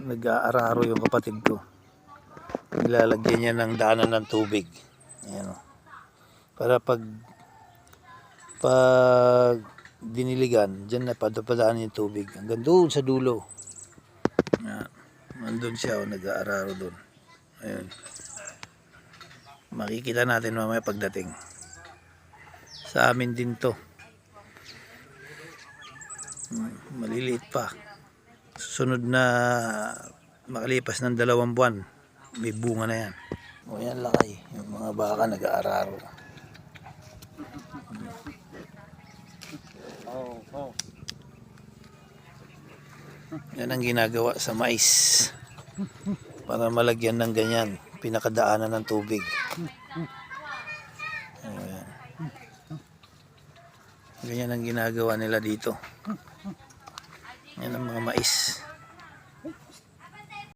nag-aararo yung kapatid ko. Nilalagyan niya ng daanan ng tubig. Ayan, para pag diniligan, dyan na padaan yung tubig. Hanggang doon sa dulo. Nandun siya, nag-aararo doon. Ayun. Makikita natin mamaya pagdating. Sa amin din to. Maliliit pa. Sunod na makalipas ng 2 buwan, may bunga na yan. O yan laki, yung mga baka nag-aararo. Yan ang ginagawa sa mais para malagyan ng ganyan, pinakadaanan ng tubig. Ayan. Ganyan ang ginagawa nila dito. Yan ang mga mais.